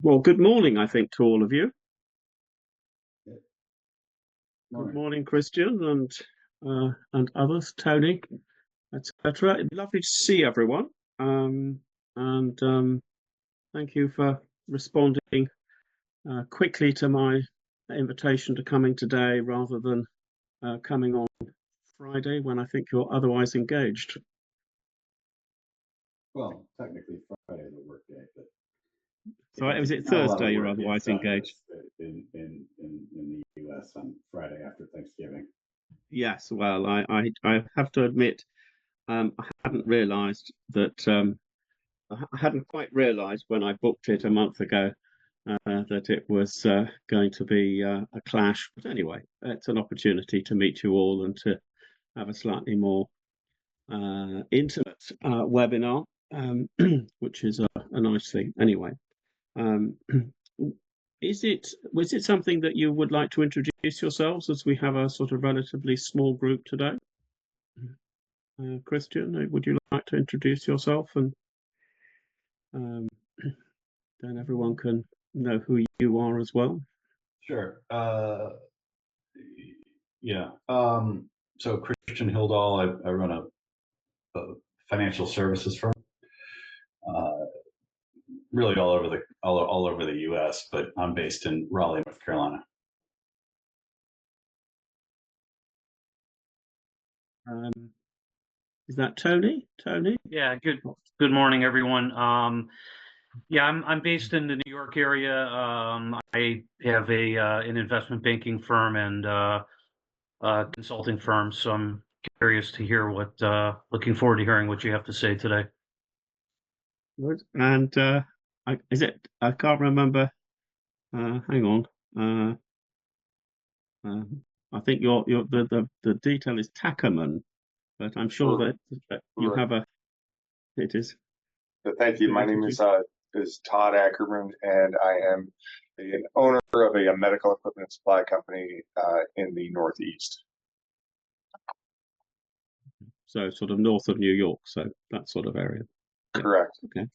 Well, good morning, I think, to all of you. Yeah. Good Morning. morning, Christian and others, Tony, etc. It'd be lovely to see everyone. And thank you for responding quickly to my invitation to coming today rather than coming on Friday when I think you're otherwise engaged. Well, technically Friday is a work day, but So was it not a lot Thursday of you're work gets otherwise done engaged? in the US on Friday after Thanksgiving. Yes, well, I have to admit, I hadn't realised that. I hadn't quite realised when I booked it a month ago that it was going to be a clash. But anyway, it's an opportunity to meet you all and to have a slightly more intimate webinar, which is a nice thing. Anyway, um, was it something that you would like to introduce yourselves as we have a sort of relatively small group today? Christian, would you like to introduce yourself and um, then everyone can know who you are as well? Sure. Yeah. So Christian Hildahl, I run a financial services firm, uh, really all over the U.S., but I'm based in Raleigh, North Carolina. Um, is that Tony? Tony? Yeah, good morning, everyone. Yeah, I'm based in the New York area. I have an investment banking firm and consulting firm, so I'm curious to hear looking forward to hearing what you have to say today. Good. And is it? I can't remember. Hang on. Uh, uh, I think the detail is Tackerman, but I'm sure that you Right. have a. It is. So thank you. My name is Todd Ackerman, and I am an owner of a medical equipment supply company in the Northeast. So sort of north of New York, so that sort of area. Yeah. Correct. Okay.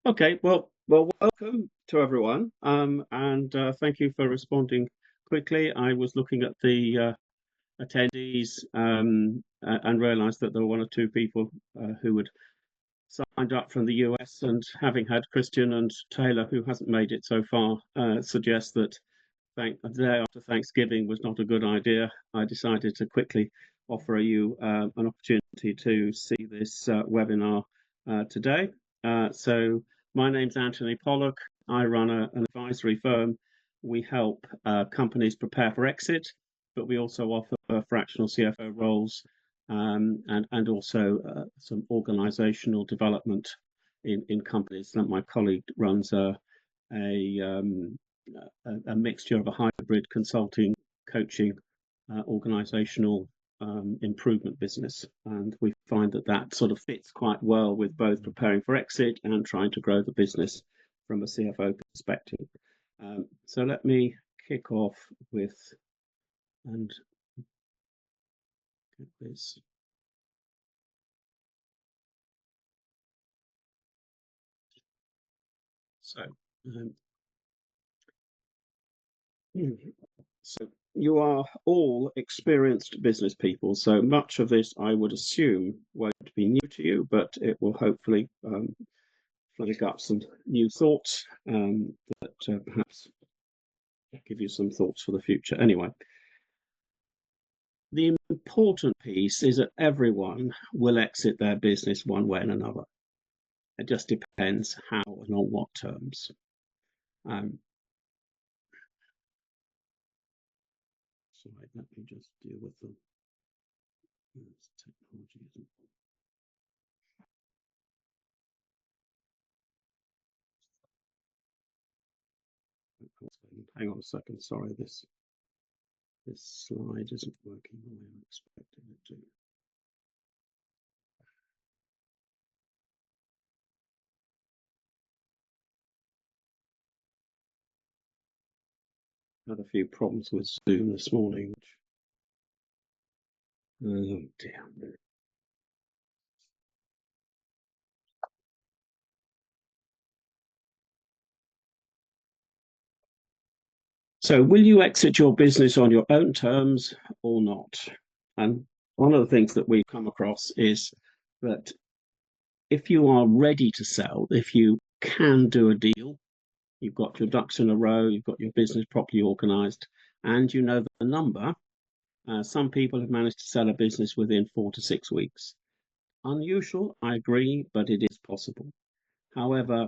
Okay. Well, welcome to everyone. And thank you for responding quickly. I was looking at the attendees and realised that there were one or two people who had signed up from the US, and having had Christian and Taylor, who hasn't made it so far, suggest that the day after Thanksgiving was not a good idea. I decided to quickly offer you an opportunity to see this webinar today. So my name's Anthony Pollock. I run an advisory firm. We help companies prepare for exit, but we also offer fractional CFO roles and also some organizational development in companies. That my colleague runs a mixture of a hybrid consulting, coaching, organizational improvement business. And we find that sort of fits quite well with both preparing for exit and trying to grow the business from a CFO perspective. So let me kick off with and get this. So, so you are all experienced business people, so much of this I would assume won't be new to you, but it will hopefully flag up some new thoughts that perhaps give you some thoughts for the future. Anyway, the important piece is that everyone will exit their business one way and another. It just depends how and on what terms. Sorry, let me just deal with them. Technology isn't. Hang on a second. Sorry, this slide isn't working the way I expected it to. Had a few problems with Zoom this morning. Oh dear. So will you exit your business on your own terms or not? And one of the things that we've come across is that if you are ready to sell, if you can do a deal, you've got your ducks in a row, you've got your business properly organized, and you know the number, some people have managed to sell a business within 4 to 6 weeks. Unusual, I agree, but it is possible. However,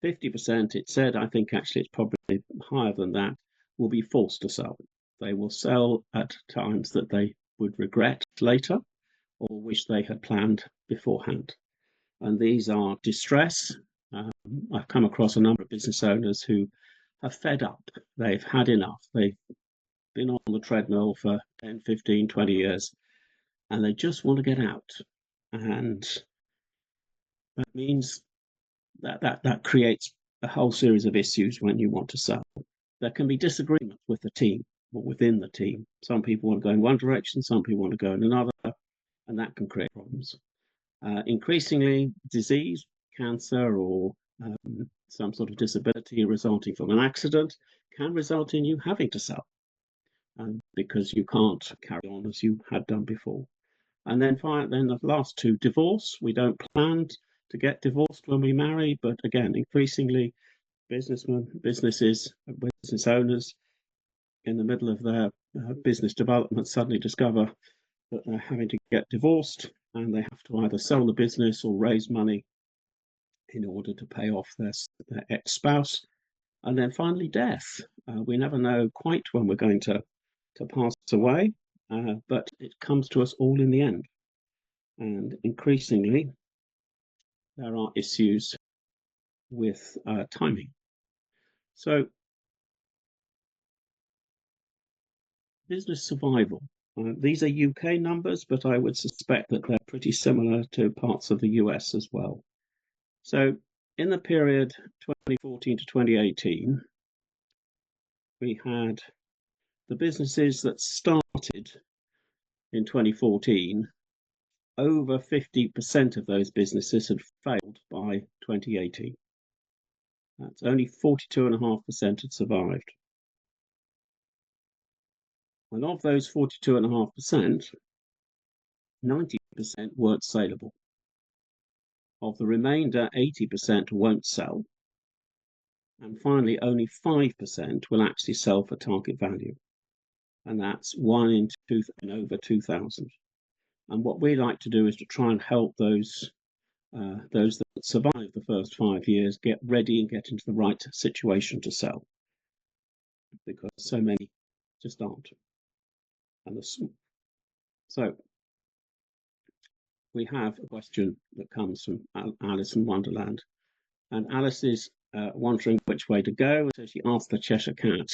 50%, it said, I think actually it's probably higher than that, will be forced to sell. They will sell at times that they would regret later or wish they had planned beforehand. And these are distress. I've come across a number of business owners who are fed up. They've had enough. They've been on the treadmill for 10, 15, 20 years, and they just want to get out. And that means that creates a whole series of issues when you want to sell. There can be disagreements with the team or within the team. Some people want to go in one direction, some people want to go in another, and that can create problems. Increasingly, disease, cancer, or some sort of disability resulting from an accident can result in you having to sell because you can't carry on as you had done before. And then the last two, divorce. We don't plan to get divorced when we marry, but again, increasingly, business owners in the middle of their business development suddenly discover that they're having to get divorced and they have to either sell the business or raise money in order to pay off their ex-spouse. And then finally, death. We never know quite when we're going to pass away, but it comes to us all in the end. And increasingly, there are issues with timing. So, business survival. These are UK numbers, but I would suspect that they're pretty similar to parts of the US as well. So, in the period 2014 to 2018, we had the businesses that started in 2014, over 50% of those businesses had failed by 2018. That's only 42.5% had survived. And of those 42.5%, 90% weren't saleable. Of the remainder, 80% won't sell. And finally, only 5% will actually sell for target value. And that's 1 in over 2,000. And what we like to do is to try and help those that survive the first 5 years get ready and get into the right situation to sell, because so many just aren't. And so we have a question that comes from Alice in Wonderland, and Alice is wondering which way to go. So she asked the Cheshire Cat,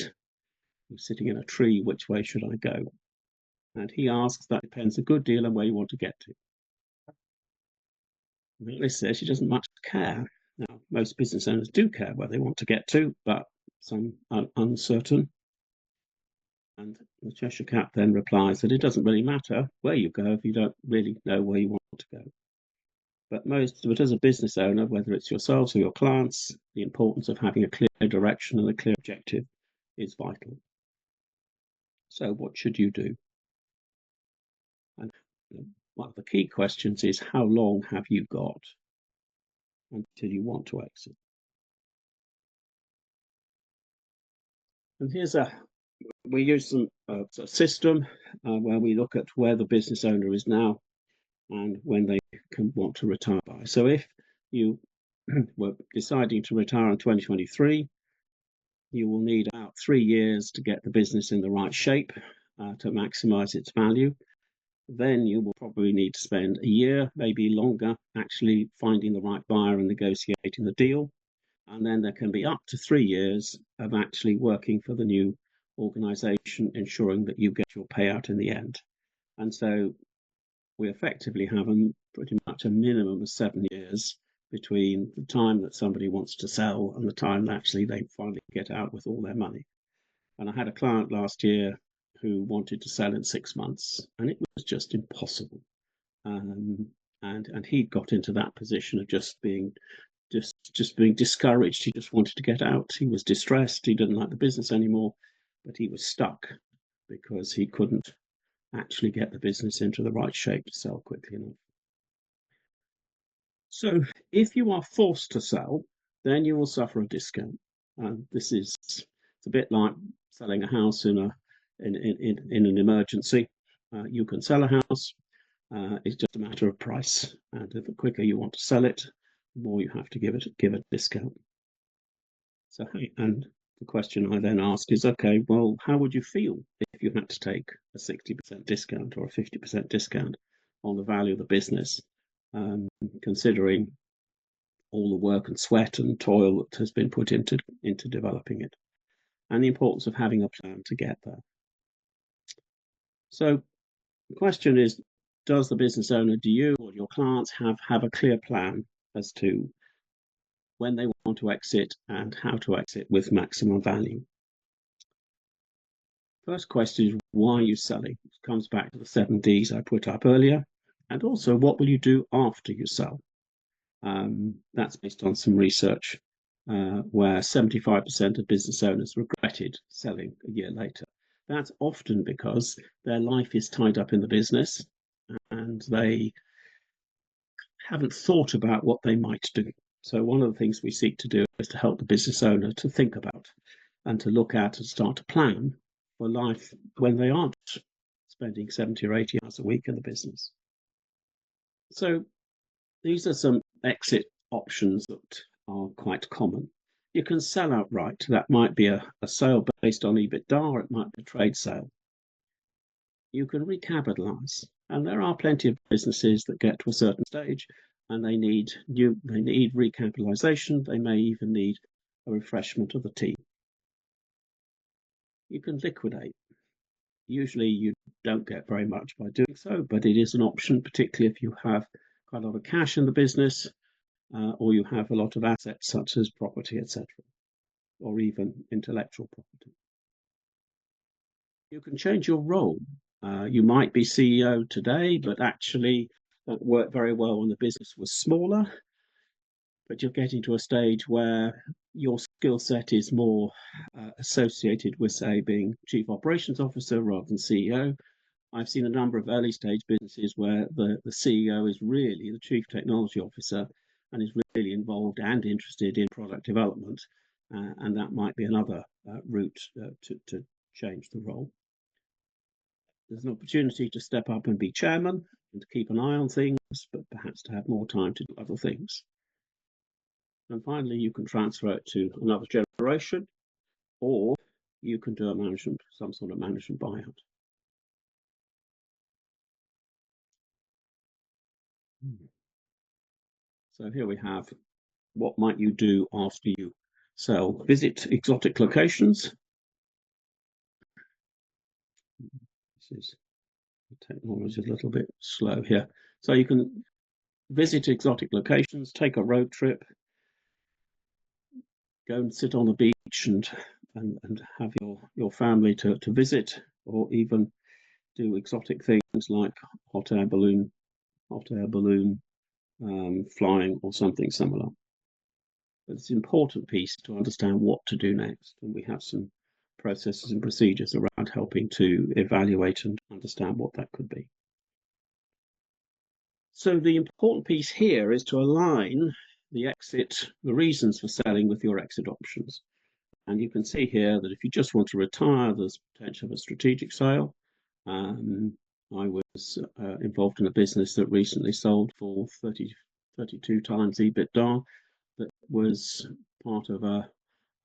who's sitting in a tree, which way should I go? And he asks, that depends a good deal on where you want to get to. Alice says she doesn't much care. Now, most business owners do care where they want to get to, but some are uncertain. And the Cheshire Cat then replies that it doesn't really matter where you go if you don't really know where you want to go. But as a business owner, whether it's yourselves or your clients, the importance of having a clear direction and a clear objective is vital. So what should you do? And one of the key questions is, how long have you got until you want to exit? And we use a system where we look at where the business owner is now and when they can want to retire by. So if you were deciding to retire in 2023, you will need about 3 years to get the business in the right shape to maximize its value. Then you will probably need to spend a year, maybe longer, actually finding the right buyer and negotiating the deal. And then there can be up to 3 years of actually working for the new organization, ensuring that you get your payout in the end. And so we effectively have pretty much a minimum of 7 years between the time that somebody wants to sell and the time that actually they finally get out with all their money. And I had a client last year who wanted to sell in 6 months, and it was just impossible. And he'd got into that position of just being just being discouraged. He just wanted to get out. He was distressed. He didn't like the business anymore, but he was stuck because he couldn't actually get the business into the right shape to sell quickly enough. So if you are forced to sell, then you will suffer a discount. It's a bit like selling a house in an emergency. You can sell a house. It's just a matter of price, and the quicker you want to sell it, the more you have to give a discount. So, and the question I then ask is, okay, well, how would you feel if you had to take a 60% discount or a 50% discount on the value of the business, considering all the work and sweat and toil that has been put into developing it, and the importance of having a plan to get there. So the question is, does the business owner, do you or your clients have a clear plan as to when they want to exit and how to exit with maximum value? First question is, why are you selling? It comes back to the 7 Ds I put up earlier. And also, what will you do after you sell? That's based on some research where 75% of business owners regretted selling a year later. That's often because their life is tied up in the business and they haven't thought about what they might do. So one of the things we seek to do is to help the business owner to think about and to look at and start to plan for life when they aren't spending 70 or 80 hours a week in the business. So these are some exit options that are quite common. You can sell outright. That might be a sale based on EBITDA, or it might be a trade sale. You can recapitalize, and there are plenty of businesses that get to a certain stage and they need recapitalization. They may even need a refreshment of the team. You can liquidate. Usually you don't get very much by doing so, but it is an option, particularly if you have quite a lot of cash in the business, or you have a lot of assets such as property, etc., or even intellectual property. You can change your role. You might be CEO today, but actually that worked very well when the business was smaller. But you're getting to a stage where your skill set is more associated with, say, being Chief Operations Officer rather than CEO. I've seen a number of early stage businesses where the CEO is really the Chief Technology Officer and is really involved and interested in product development. And that might be another route to change the role. There's an opportunity to step up and be chairman and to keep an eye on things, but perhaps to have more time to do other things. And finally, you can transfer it to another generation, or you can do some sort of management buyout. So here we have, what might you do after you sell? Visit exotic locations. The technology is a little bit slow here. So you can visit exotic locations, take a road trip, go and sit on the beach and have your family to visit, or even do exotic things like hot air balloon flying or something similar. But it's an important piece to understand what to do next, and we have some processes and procedures around helping to evaluate and understand what that could be. So the important piece here is to align the reasons for selling with your exit options. And you can see here that if you just want to retire, there's potential of a strategic sale. I was involved in a business that recently sold for 32 times EBITDA. That was part of a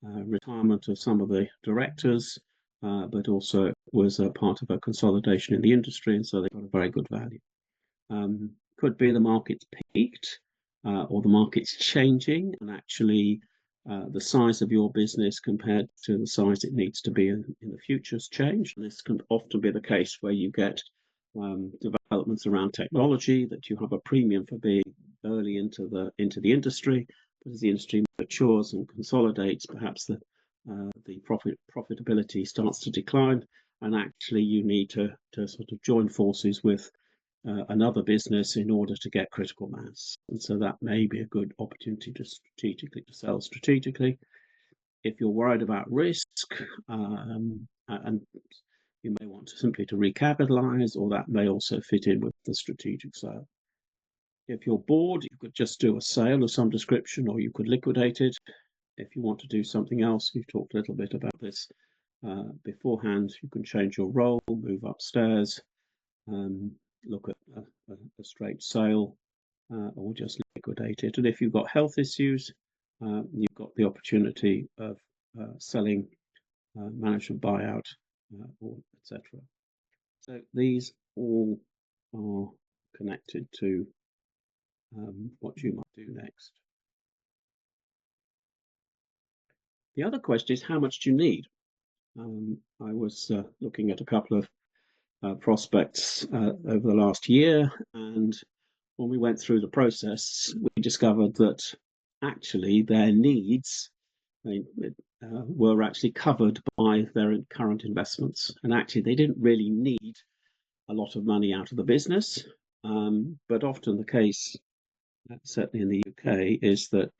retirement of some of the directors, but also was a part of a consolidation in the industry, and so they got a very good value. Could be the market's peaked, or the market's changing, and actually the size of your business compared to the size it needs to be in the future has changed. And this can often be the case where you get developments around technology, that you have a premium for being early into the industry. But as the industry matures and consolidates, perhaps the profitability starts to decline, and actually you need to sort of join forces with another business in order to get critical mass. And so that may be a good opportunity to sell strategically. If you're worried about risk, and you may want to simply to recapitalize, or that may also fit in with the strategic sale. If you're bored, you could just do a sale of some description, or you could liquidate it. If you want to do something else, we've talked a little bit about this beforehand. You can change your role, move upstairs, look at a straight sale, or just liquidate it. And if you've got health issues, you've got the opportunity of selling, management buyout, or etc. So these all are connected to what you might do next. The other question is, how much do you need? I was looking at a couple of prospects over the last year, and when we went through the process, we discovered that actually their needs were actually covered by their current investments, and actually they didn't really need a lot of money out of the business. But often the case, certainly in the UK, is that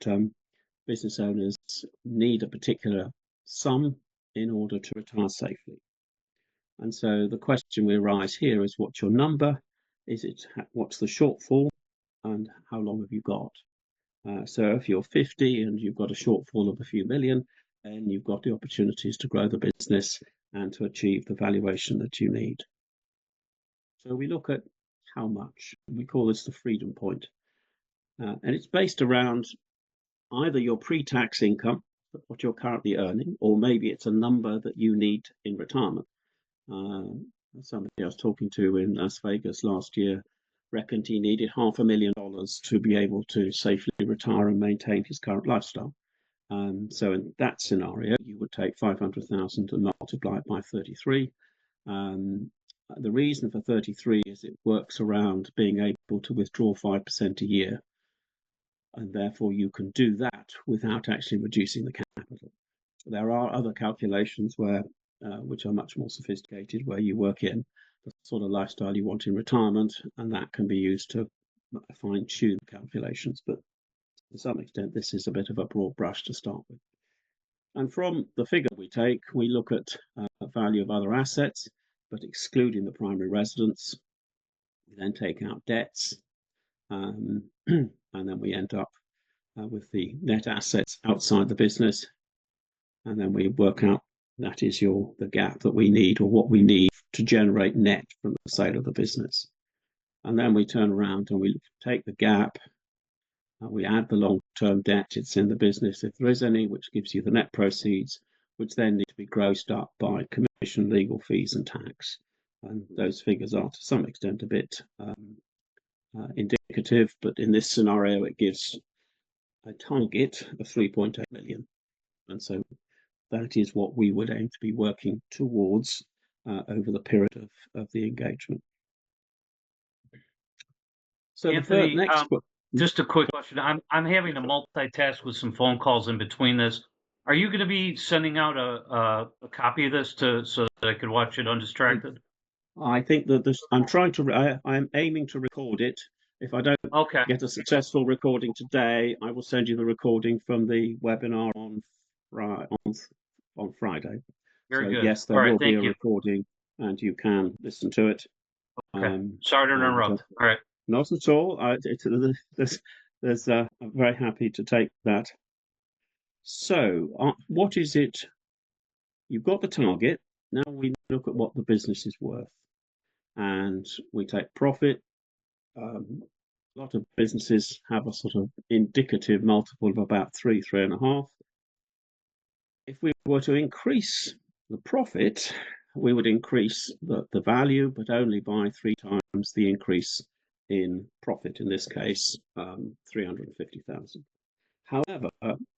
business owners need a particular sum in order to retire safely. And so the question we arise here is, what's your number? What's the shortfall, and how long have you got? So if you're 50 and you've got a shortfall of a few million, then you've got the opportunities to grow the business and to achieve the valuation that you need. So we look at how much. We call this the freedom point. And it's based around either your pre-tax income, what you're currently earning, or maybe it's a number that you need in retirement. Somebody I was talking to in Las Vegas last year reckoned he needed $500,000 to be able to safely retire and maintain his current lifestyle. So in that scenario, you would take 500,000 and multiply it by 33. The reason for 33 is it works around being able to withdraw 5% a year, and therefore you can do that without actually reducing the capital. There are other calculations which are much more sophisticated, where you work in the sort of lifestyle you want in retirement, and that can be used to fine-tune calculations. But to some extent, this is a bit of a broad brush to start with. And from the figure we take, we look at the value of other assets, but excluding the primary residence. We then take out debts, and then we end up with the net assets outside the business, and then we work out that is the gap that we need, or what we need to generate net from the sale of the business. And then we turn around and we take the gap, we add the long-term debt it's in the business, if there is any, which gives you the net proceeds, which then need to be grossed up by commission, legal fees and tax. And those figures are to some extent a bit indicative, but in this scenario it gives a target of 3.8 million. And so that is what we would aim to be working towards over the period of the engagement. So Anthony, next, just a quick question. I'm having to multitask with some phone calls in between this. Are you going to be sending out a copy of this so that I could watch it undistracted? I think that I'm aiming to record it. If I don't get a successful recording today, I will send you the recording from the webinar on Friday. Very good. Yes, there will be a recording, and you can listen to it. Okay. Sorry to interrupt. All right. Not at all. I'm very happy to take that. So, what is it? You've got the target. Now we look at what the business is worth, and we take profit. A lot of businesses have a sort of indicative multiple of about 3.5. If we were to increase the profit, we would increase the value, but only by 3 times the increase in profit, in this case 350,000. However,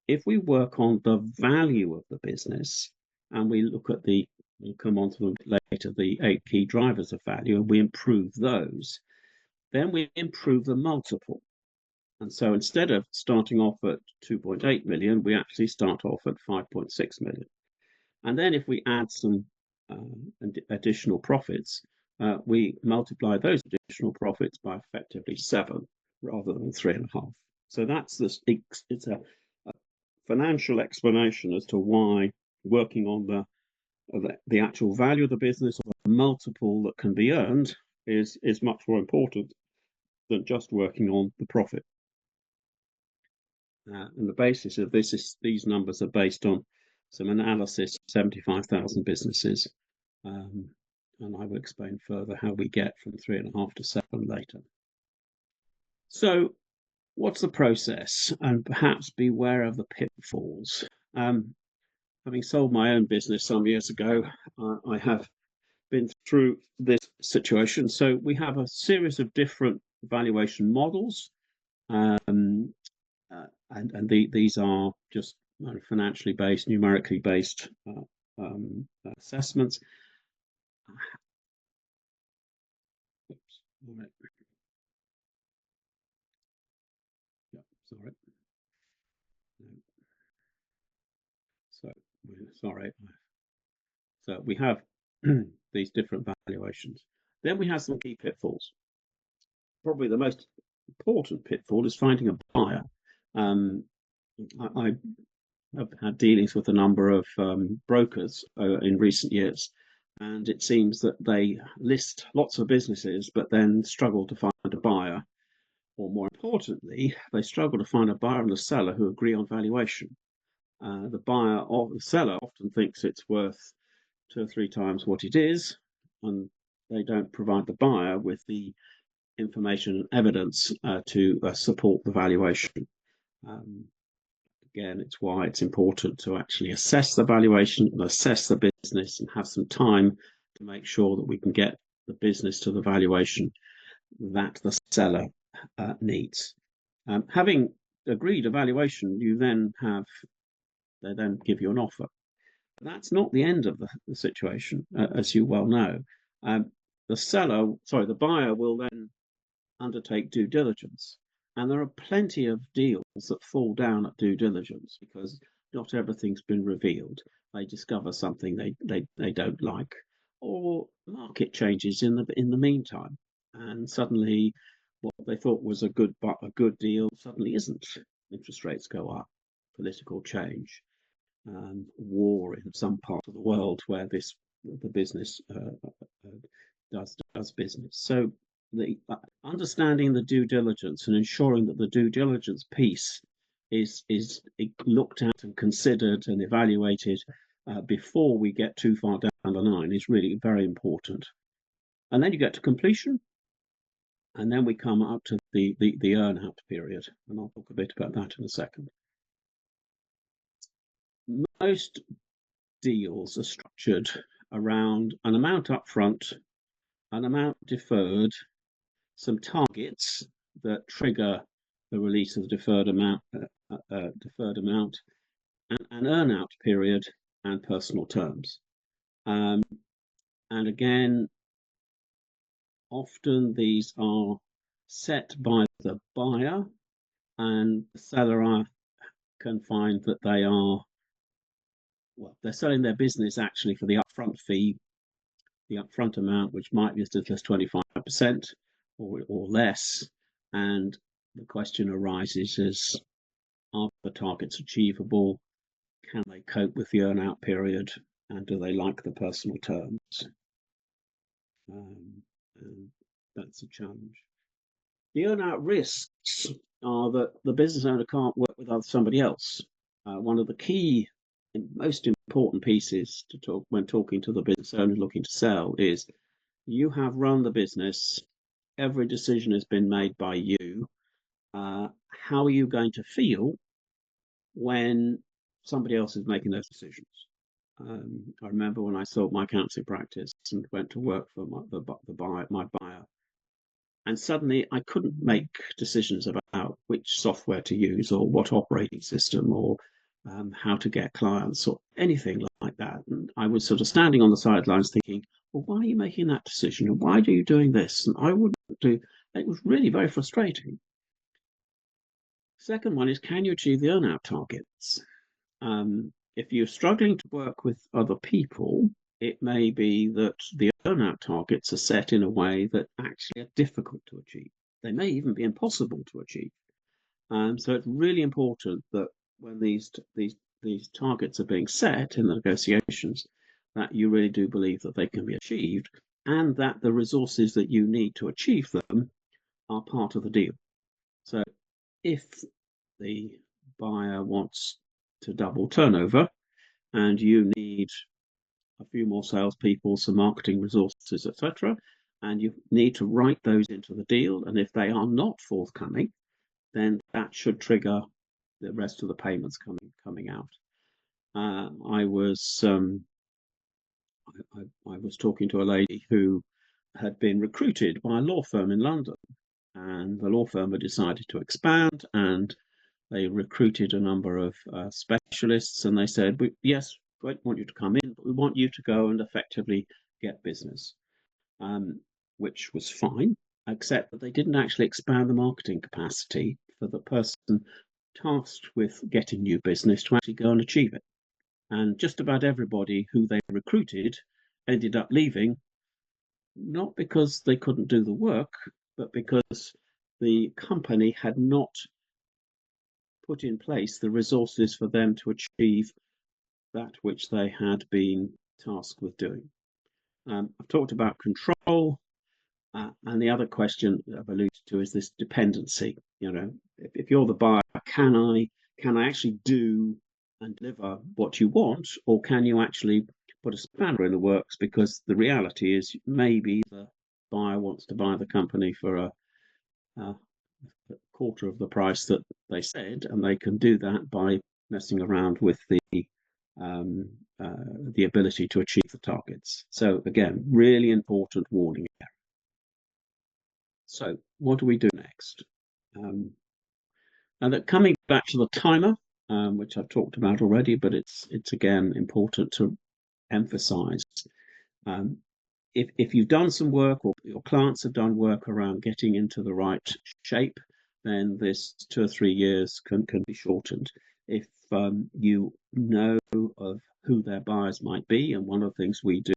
if we work on the value of the business, and we look at we'll come on to them later, the 8 key drivers of value, and we improve those, then we improve the multiple. And so instead of starting off at 2.8 million, we actually start off at 5.6 million. And then if we add some additional profits, we multiply those additional profits by effectively 7 rather than 3.5. So that's this. It's a financial explanation as to why working on the actual value of the business or the multiple that can be earned is much more important than just working on the profit. And the basis of this is these numbers are based on some analysis of 75,000 businesses. And I will explain further how we get from 3.5 to 7 later. So what's the process? And perhaps beware of the pitfalls. Having sold my own business some years ago, I have been through this situation. So we have a series of different valuation models. And these are just financially based, numerically based assessments. Oops, right. Yeah, sorry. So sorry. So we have these different valuations. Then we have some key pitfalls. Probably the most important pitfall is finding a buyer. I have had dealings with a number of brokers in recent years, and it seems that they list lots of businesses but then struggle to find a buyer, or more importantly, they struggle to find a buyer and a seller who agree on valuation. The buyer or the seller often thinks it's worth 2 or 3 times what it is, and they don't provide the buyer with the information and evidence to support the valuation. Again, it's why it's important to actually assess the valuation and assess the business and have some time to make sure that we can get the business to the valuation that the seller needs. Having agreed a valuation, they then give you an offer. But that's not the end of the situation, as you well know. The buyer will then undertake due diligence. And there are plenty of deals that fall down at due diligence because not everything's been revealed. They discover something they don't like, or market changes in the meantime, and suddenly what they thought was a good deal suddenly isn't. Interest rates go up, political change, war in some part of the world where the business does business. So the understanding the due diligence and ensuring that the due diligence piece is looked at and considered and evaluated before we get too far down the line is really very important. And then you get to completion, and then we come up to the earn out period, and I'll talk a bit about that in a second. Most deals are structured around an amount up front, an amount deferred, some targets that trigger the release of the deferred amount, an earn-out period, and personal terms. And again, often these are set by the buyer, and the seller can find that they're selling their business actually for the upfront fee, the upfront amount, which might be as little as 25% or less. And the question arises is, are the targets achievable? Can they cope with the earn-out period? And do they like the personal terms? And that's a challenge. The earn-out risks are that the business owner can't work with somebody else. One of the key and most important pieces to talk when talking to the business owner looking to sell is you have run the business. Every decision has been made by you. How are you going to feel when somebody else is making those decisions? I remember when I sold my counselling practice and went to work for my buyer, and suddenly I couldn't make decisions about which software to use or what operating system or how to get clients or anything like that. And I was sort of standing on the sidelines thinking, well, why are you making that decision? And why are you doing this? And I wouldn't do. It was really very frustrating. Second one is, can you achieve the earn-out targets? If you're struggling to work with other people, it may be that the earnout targets are set in a way that actually are difficult to achieve. They may even be impossible to achieve. So it's really important that when these targets are being set in the negotiations, that you really do believe that they can be achieved, and that the resources that you need to achieve them are part of the deal. So if the buyer wants to double turnover and you need a few more salespeople, some marketing resources, etc., and you need to write those into the deal, and if they are not forthcoming, then that should trigger the rest of the payments coming out. I was talking to a lady who had been recruited by a law firm in London, and the law firm had decided to expand, and they recruited a number of specialists, and they said, yes, we want you to come in, but we want you to go and effectively get business, which was fine, except that they didn't actually expand the marketing capacity for the person tasked with getting new business to actually go and achieve it. And just about everybody who they recruited ended up leaving, not because they couldn't do the work, but because the company had not put in place the resources for them to achieve that which they had been tasked with doing. I've talked about control, and the other question I've alluded to is this dependency. You know, if you're the buyer, can I actually do and deliver what you want, or can you actually put a spanner in the works? Because the reality is maybe the buyer wants to buy the company for a quarter of the price that they said, and they can do that by messing around with the ability to achieve the targets. So again, really important warning. So what do we do next? And that coming back to the timer, which I've talked about already, but it's again important to emphasize. If you've done some work, or your clients have done work around getting into the right shape, then this 2 or 3 years can be shortened. If you know of who their buyers might be, and one of the things we do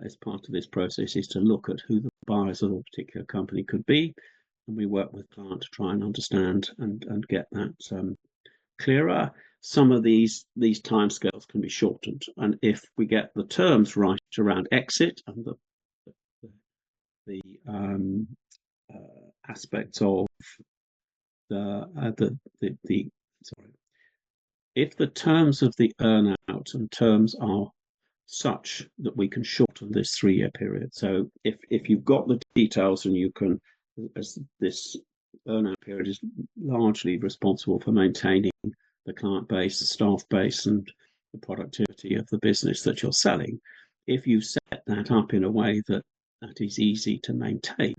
as part of this process is to look at who the buyers of a particular company could be, and we work with client to try and understand and get that clearer. Some of these timescales can be shortened, and if we get the terms right around exit and the aspects of if the terms of the earnout and terms are such that we can shorten this 3-year period. So if you've got the details and you can, as this earnout period is largely responsible for maintaining the client base, the staff base, and the productivity of the business that you're selling. If you set that up in a way that is easy to maintain,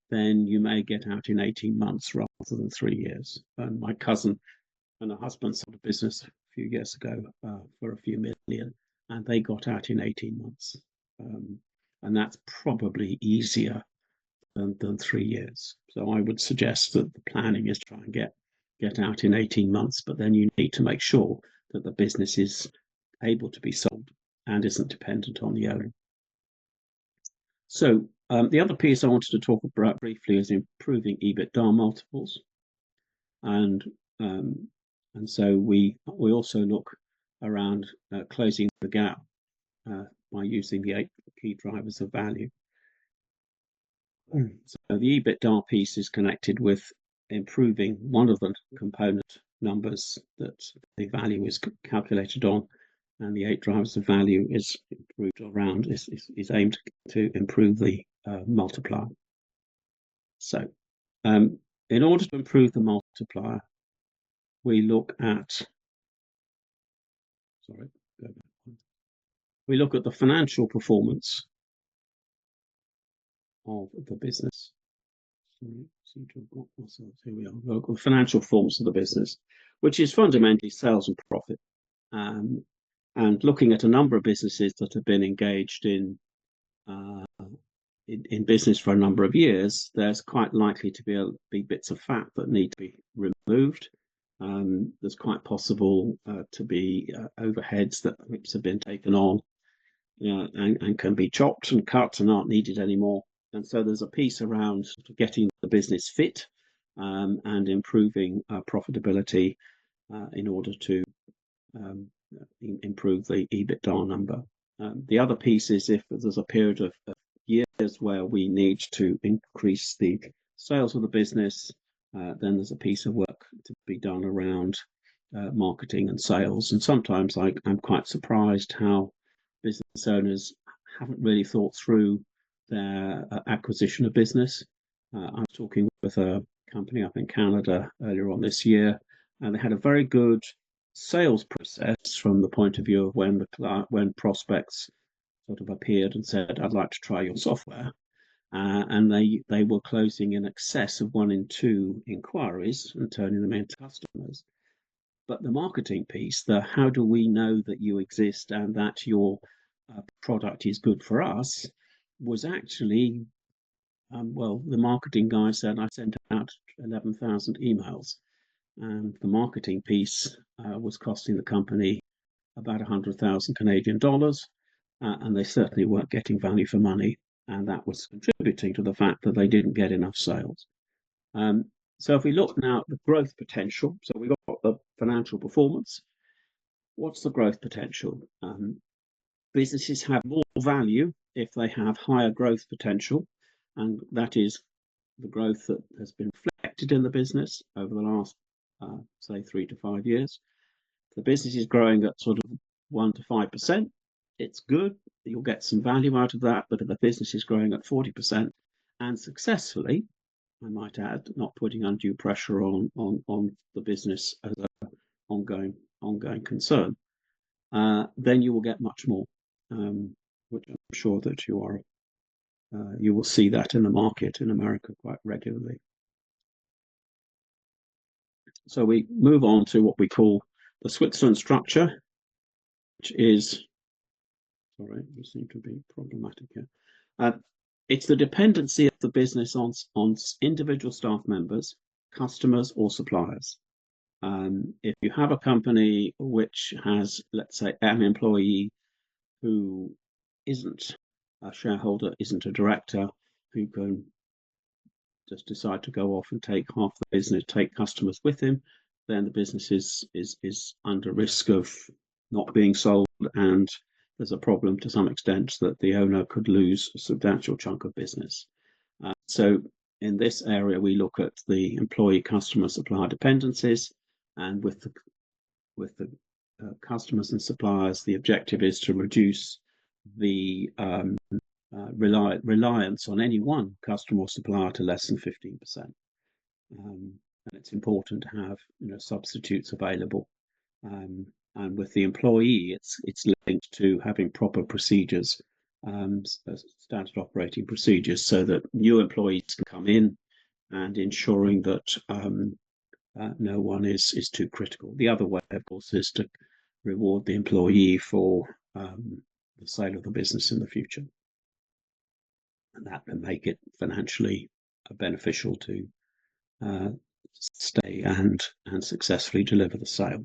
then you may get out in 18 months rather than 3 years. And my cousin and her husband sold a business a few years ago for a few million, and they got out in 18 months. And that's probably easier than 3 years. So I would suggest that the planning is try and get out in 18 months, but then you need to make sure that the business is able to be sold and isn't dependent on the owner. So the other piece I wanted to talk about briefly is improving EBITDA multiples. And so we also look around closing the gap by using the 8 key drivers of value. So the EBITDA piece is connected with improving one of the component numbers that the value is calculated on, and the 8 drivers of value is improved around is aimed to improve the multiplier. So in order to improve the multiplier, we look at the financial performance of the business. Here we are. Look at the financial performance of the business, which is fundamentally sales and profit. And looking at a number of businesses that have been engaged in business for a number of years, there's quite likely to be bits of fat that need to be removed. There's quite possible to be overheads that perhaps have been taken on and can be chopped and cut and aren't needed anymore. And so there's a piece around sort of getting the business fit and improving profitability in order to improve the EBITDA number. The other piece is if there's a period of years where we need to increase the sales of the business, then there's a piece of work to be done around marketing and sales. And sometimes I'm quite surprised how business owners haven't really thought through their acquisition of business. I was talking with a company up in Canada earlier on this year, and they had a very good sales process from the point of view of when prospects sort of appeared and said, "I'd like to try your software," and they were closing in excess of 1 in 2 inquiries and turning them into customers. But the marketing piece, the how do we know that you exist and that your product is good for us, was actually well, the marketing guy said I sent out 11,000 emails, and the marketing piece was costing the company about 100,000 Canadian dollars, and they certainly weren't getting value for money, and that was contributing to the fact that they didn't get enough sales. So if we look now at the growth potential, so we've got the financial performance. What's the growth potential? Businesses have more value if they have higher growth potential, and that is the growth that has been reflected in the business over the last, say, 3 to 5 years. If the business is growing at sort of 1 to 5%, it's good. You'll get some value out of that. But if the business is growing at 40% and successfully, I might add, not putting undue pressure on the business as an ongoing concern, then you will get much more, which I'm sure that you will see that in the market in America quite regularly. So we move on to what we call the Switzerland structure, which is, sorry, we seem to be problematic here. It's the dependency of the business on individual staff members, customers, or suppliers. If you have a company which has, let's say, an employee who isn't a shareholder, isn't a director, who can just decide to go off and take half the business, take customers with him, then the business is under risk of not being sold, and there's a problem to some extent that the owner could lose a substantial chunk of business. So in this area, we look at the employee, customer, supplier dependencies, and with the customers and suppliers, the objective is to reduce the reliance on any one customer or supplier to less than 15%. And it's important to have substitutes available. And with the employee, it's linked to having proper procedures, standard operating procedures, so that new employees can come in, and ensuring that no one is too critical. The other way, of course, is to reward the employee for the sale of the business in the future, and that can make it financially beneficial to stay and successfully deliver the sale.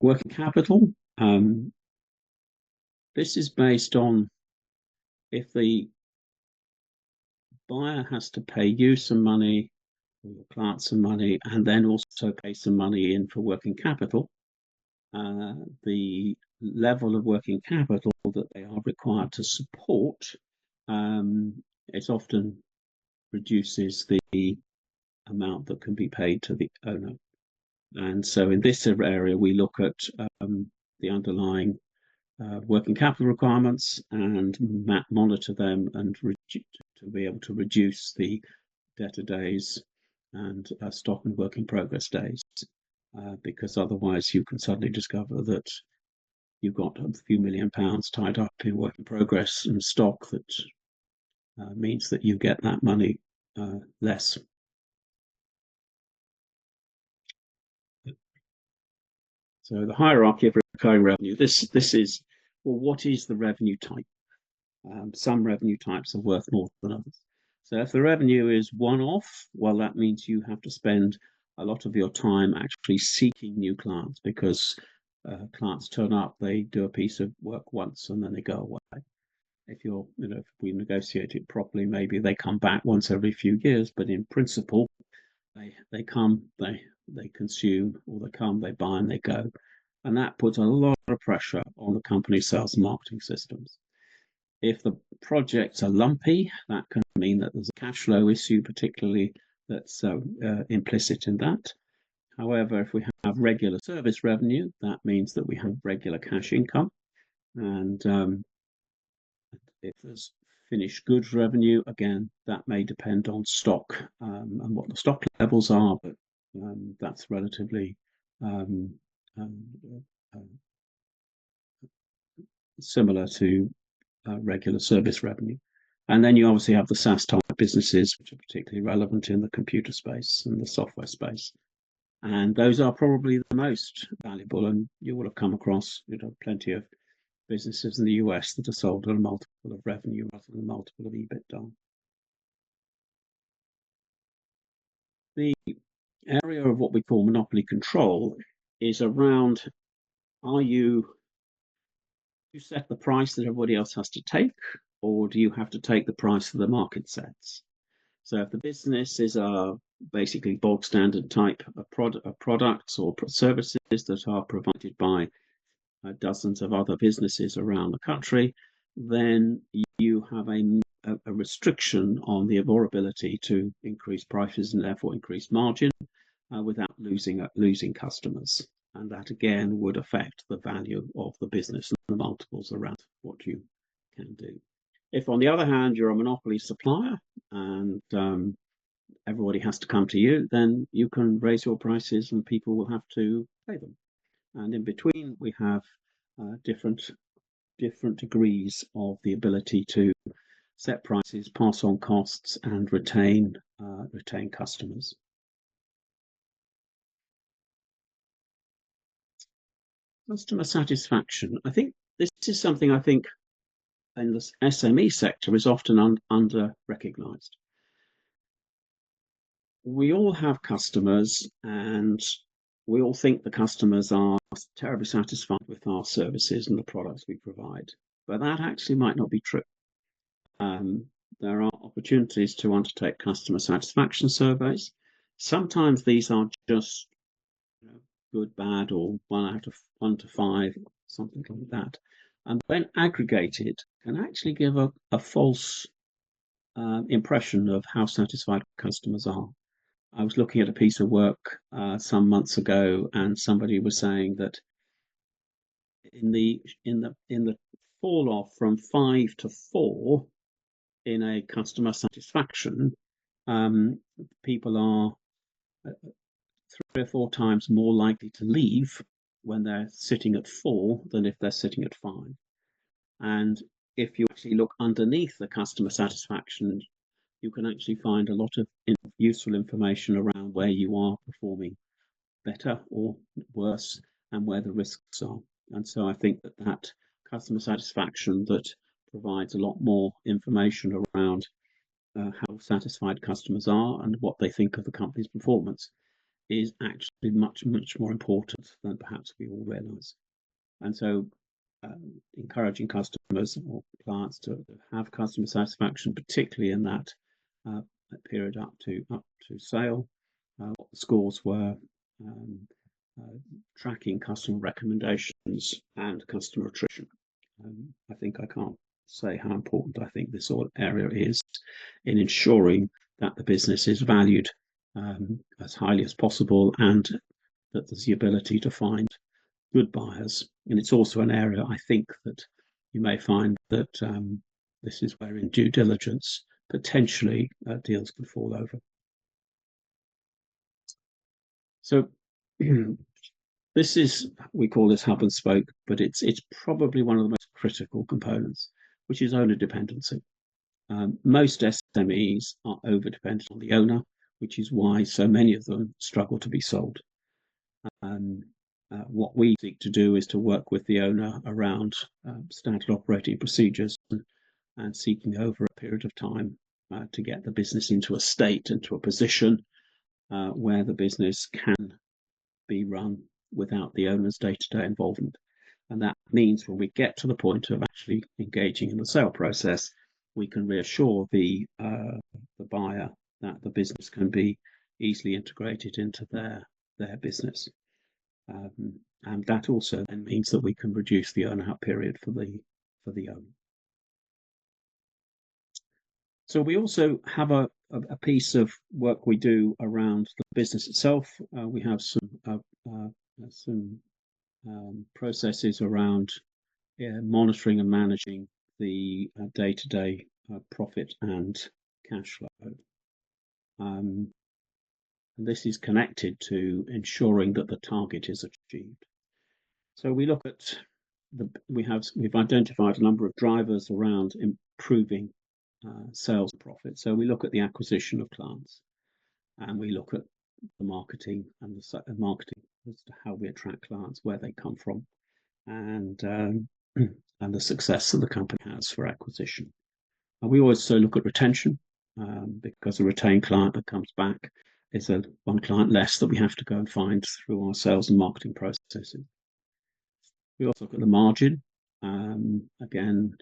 Working capital. This is based on if the buyer has to pay you some money, or your client some money, and then also pay some money in for working capital, the level of working capital that they are required to support, it often reduces the amount that can be paid to the owner. And so in this area, we look at the underlying working capital requirements and monitor them, and to be able to reduce the debtor days and stock and work in progress days, because otherwise you can suddenly discover that you've got a few £1,000,000 tied up in work in progress and stock that means that you get that money less. So the hierarchy of recurring revenue, this is, well, what is the revenue type? Some revenue types are worth more than others. So if the revenue is one-off, well, that means you have to spend a lot of your time actually seeking new clients, because clients turn up, they do a piece of work once and then they go away. If if we negotiate it properly, maybe they come back once every few years, but in principle, they come, they consume, or they come, they buy, and they go. And that puts a lot of pressure on the company's sales and marketing systems. If the projects are lumpy, that can mean that there's a cash flow issue, particularly that's implicit in that. However, if we have regular service revenue, that means that we have regular cash income. And if there's finished goods revenue, again, that may depend on stock and what the stock levels are, but that's relatively similar to regular service revenue. And then you obviously have the SaaS type businesses, which are particularly relevant in the computer space and the software space. And those are probably the most valuable. And you will have come across plenty of businesses in the US that are sold at a multiple of revenue rather than a multiple of EBITDA. The area of what we call monopoly control is around, you set the price that everybody else has to take, or do you have to take the price that the market sets? So if the business is basically bog standard type of products or services that are provided by dozens of other businesses around the country, then you have a restriction on your ability to increase prices and therefore increase margin without losing customers. And that again would affect the value of the business and the multiples around what you can do. If, on the other hand, you're a monopoly supplier and everybody has to come to you, then you can raise your prices and people will have to pay them. And in between, we have different degrees of the ability to set prices, pass on costs, and retain customers. Customer satisfaction. I think this is something in the SME sector is often under recognized. We all have customers and we all think the customers are terribly satisfied with our services and the products we provide, but that actually might not be true. There are opportunities to undertake customer satisfaction surveys. Sometimes these are just good, bad, or 1 to 5, something like that. And when aggregated, can actually give a false impression of how satisfied customers are. I was looking at a piece of work some months ago, and somebody was saying that in the fall off from 5 to 4 in a customer satisfaction, people are 3 or 4 times more likely to leave when they're sitting at 4 than if they're sitting at 5. And if you actually look underneath the customer satisfaction, you can actually find a lot of useful information around where you are performing better or worse and where the risks are. And so I think that customer satisfaction that provides a lot more information around how satisfied customers are and what they think of the company's performance is actually much more important than perhaps we all realize. And so encouraging customers or clients to have customer satisfaction, particularly in that period up to sale, what the scores were, tracking customer recommendations and customer attrition. I think I can't say how important I think this area is in ensuring that the business is valued as highly as possible and that there's the ability to find good buyers. And it's also an area I think that you may find that this is where in due diligence potentially deals can fall over. So we call this hub and spoke, but it's probably one of the most critical components, which is owner dependency. Most SMEs are over dependent on the owner, which is why so many of them struggle to be sold. What we seek to do is to work with the owner around standard operating procedures and seeking over a period of time to get the business into a state and to a position where the business can be run without the owner's day-to-day involvement. And that means when we get to the point of actually engaging in the sale process, we can reassure the buyer that the business can be easily integrated into their business. And that also then means that we can reduce the earn-out period for the owner. So we also have a piece of work we do around the business itself. We have some processes around monitoring and managing the day-to-day profit and cash flow. And this is connected to ensuring that the target is achieved. So we look at we've identified a number of drivers around improving sales and profit. So we look at the acquisition of clients, and we look at the marketing and the marketing as to how we attract clients, where they come from, and and the success that the company has for acquisition. And we also look at retention, because a retained client that comes back is one client less that we have to go and find through our sales and marketing processes. We also look at the margin. Again,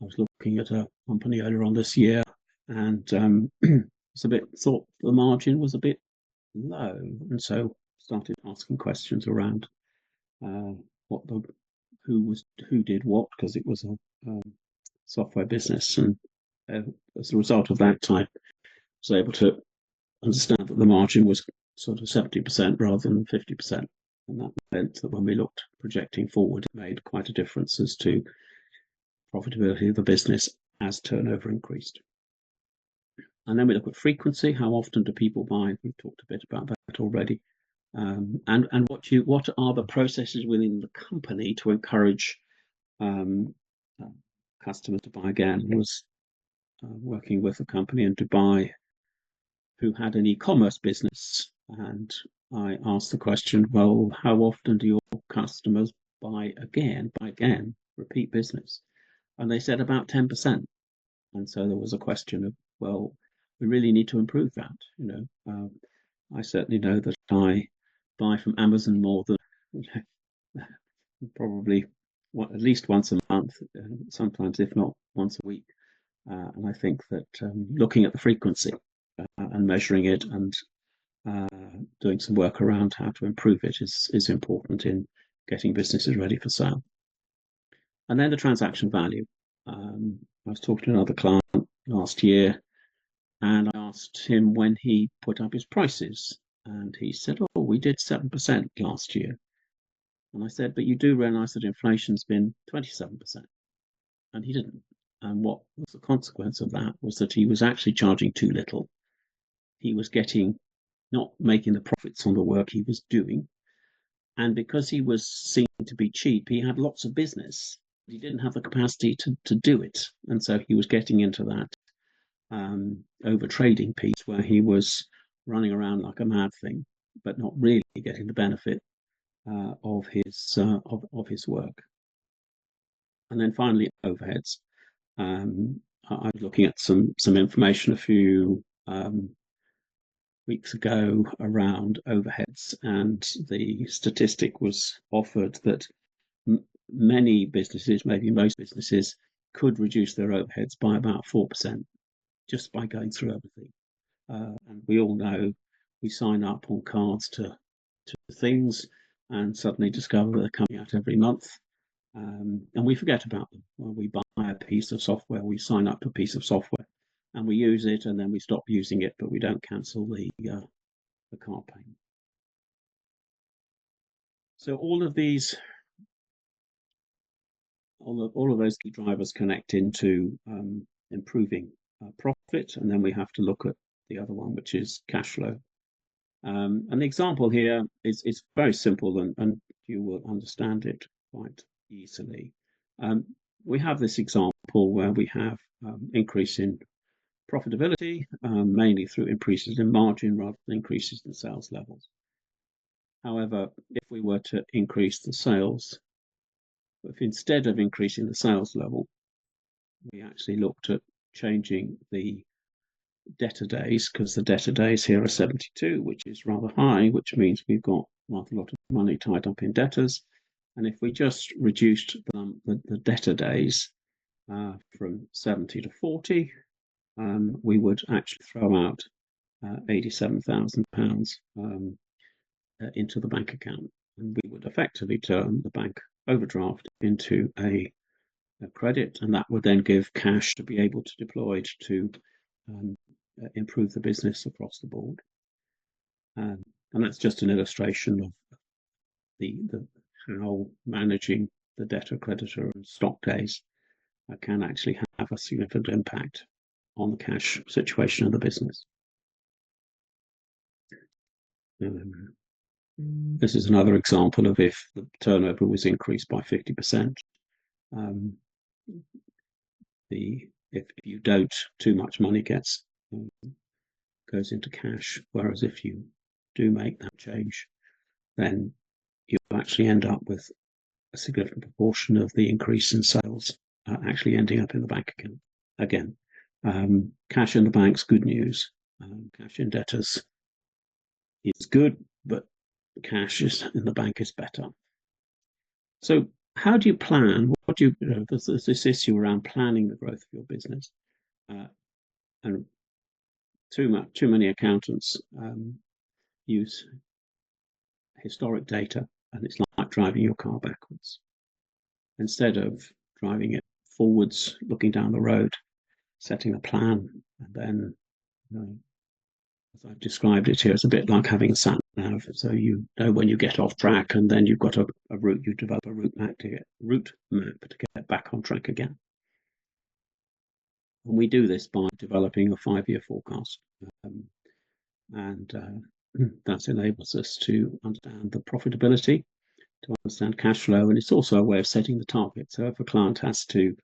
I was looking at a company earlier on this year, and thought the margin was a bit low, and so started asking questions around who did what, because it was a software business, and as a result of that, I was able to understand that the margin was sort of 70% rather than 50%, and that meant that when we looked projecting forward, it made quite a difference as to profitability of the business as turnover increased. And then we look at frequency. How often do people buy? We've talked a bit about that already. And what are the processes within the company to encourage customers to buy again? I was working with a company in Dubai who had an e-commerce business, and I asked the question, well, how often do your customers buy again, repeat business? And they said about 10%. And so there was a question of, well, we really need to improve that. I certainly know that I buy from Amazon more than probably at least once a month, sometimes if not once a week. And I think that looking at the frequency and measuring it and doing some work around how to improve it is important in getting businesses ready for sale. And then the transaction value. I was talking to another client last year, and I asked him when he put up his prices, and he said, oh, we did 7% last year. And I said, but you do realize that inflation's been 27%. And he didn't. And what was the consequence of that was that he was actually charging too little. He was not making the profits on the work he was doing. And because he was seen to be cheap, he had lots of business. He didn't have the capacity to do it. And so he was getting into that over trading piece where he was running around like a mad thing, but not really getting the benefit of his work. And then finally, overheads. I was looking at some information a few weeks ago around overheads, and the statistic was offered that many businesses, maybe most businesses, could reduce their overheads by about 4% just by going through everything. And we all know we sign up on cards to things and suddenly discover that they're coming out every month, and we forget about them. When we buy a piece of software, we sign up to a piece of software and we use it, and then we stop using it, but we don't cancel the card payment. So all of those key drivers connect into improving profit, and then we have to look at the other one, which is cash flow. And the example here is very simple, and you will understand it quite easily. We have this example where we have increase in profitability, mainly through increases in margin rather than increases in sales levels. However, if we were to increase the sales, if instead of increasing the sales level, we actually looked at changing the debtor days, because the debtor days here are 72, which is rather high, which means we've got rather a lot of money tied up in debtors. And if we just reduced the debtor days from 70 to 40, we would actually throw out £87,000 into the bank account. And we would effectively turn the bank overdraft into a credit, and that would then give cash to be able to deploy to improve the business across the board. And that's just an illustration of the how managing the debtor, creditor, and stock days can actually have a significant impact on the cash situation of the business. This is another example of if the turnover was increased by 50%. If you don't, too much money goes into cash. Whereas if you do make that change, then you actually end up with a significant proportion of the increase in sales actually ending up in the bank account. Again, cash in the bank's good news. Cash in debtors is good, but cash in the bank is better. So how do you plan? What do you there's this issue around planning the growth of your business, and too many accountants use historic data, and it's like driving your car backwards instead of driving it forwards, looking down the road, setting a plan, and then, as I've described it here, it's a bit like having a sat nav. So you know when you get off track, and then you've got a route. You develop a route map to get back on track again. And we do this by developing a 5-year forecast, and that enables us to understand the profitability, to understand cash flow, and it's also a way of setting the target. So if a client has to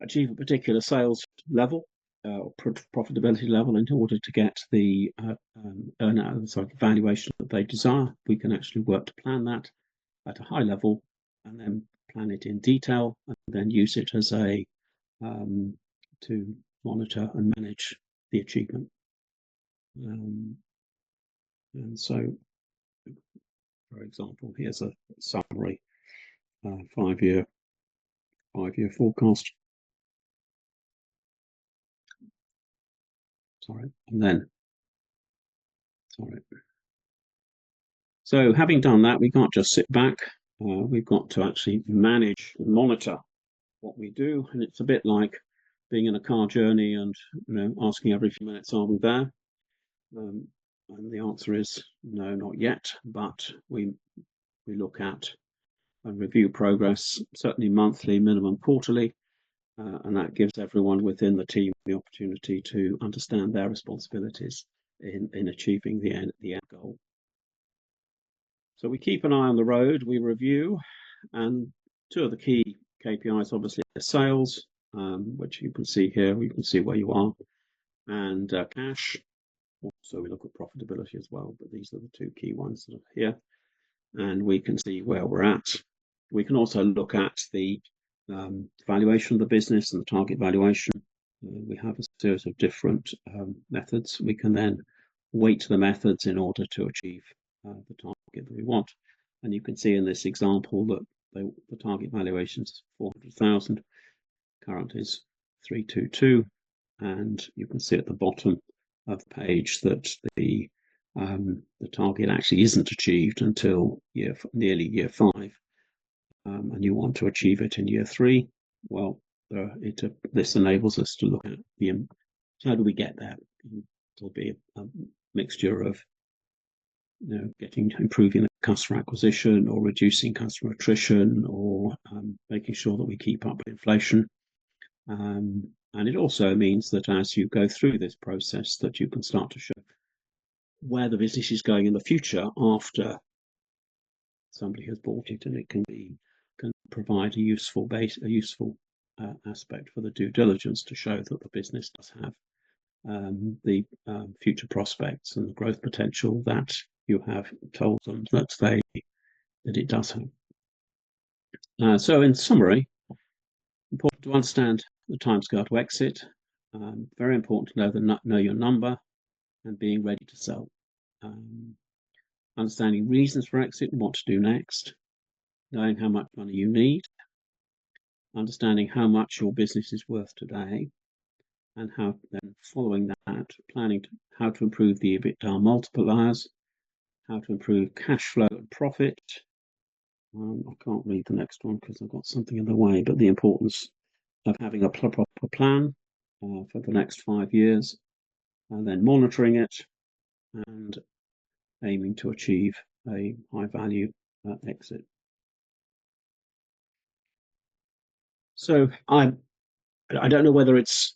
achieve a particular sales level or profitability level in order to get the valuation that they desire, we can actually work to plan that at a high level and then plan it in detail and then use it as a to monitor and manage the achievement. And so, for example, here's a summary 5-year forecast. So having done that, we can't just sit back. We've got to actually manage and monitor what we do, and it's a bit like being in a car journey and asking every few minutes, are we there? And the answer is no, not yet, but we look at and review progress, certainly monthly, minimum quarterly, and that gives everyone within the team the opportunity to understand their responsibilities in achieving the end goal. So we keep an eye on the road, we review, and two of the key KPIs obviously are sales, which you can see here. We can see where you are, and cash. Also, we look at profitability as well, but these are the two key ones that are here, and we can see where we're at. We can also look at the valuation of the business and the target valuation. We have a series of different methods. We can then weight the methods in order to achieve the target that we want. And you can see in this example that the target valuation is 400,000, current is 322, and you can see at the bottom of the page that the target actually isn't achieved until nearly year 5, and you want to achieve it in year 3. Well, this enables us to look at how do we get there. It'll be a mixture of improving the customer acquisition or reducing customer attrition or making sure that we keep up with inflation. And it also means that as you go through this process, that you can start to show where the business is going in the future after somebody has bought it, and it can provide a useful aspect for the due diligence to show that the business does have the future prospects and the growth potential that you have told them that it does have. So in summary, important to understand the timescale to exit. Very important to know your number and being ready to sell. understanding reasons for exit and what to do next, knowing how much money you need, understanding how much your business is worth today, and how then following that, planning how to improve the EBITDA multipliers, how to improve cash flow and profit. I can't read the next one because I've got something in the way, but the importance of having a proper plan for the next 5 years, and then monitoring it and aiming to achieve a high value exit. So I don't know whether it's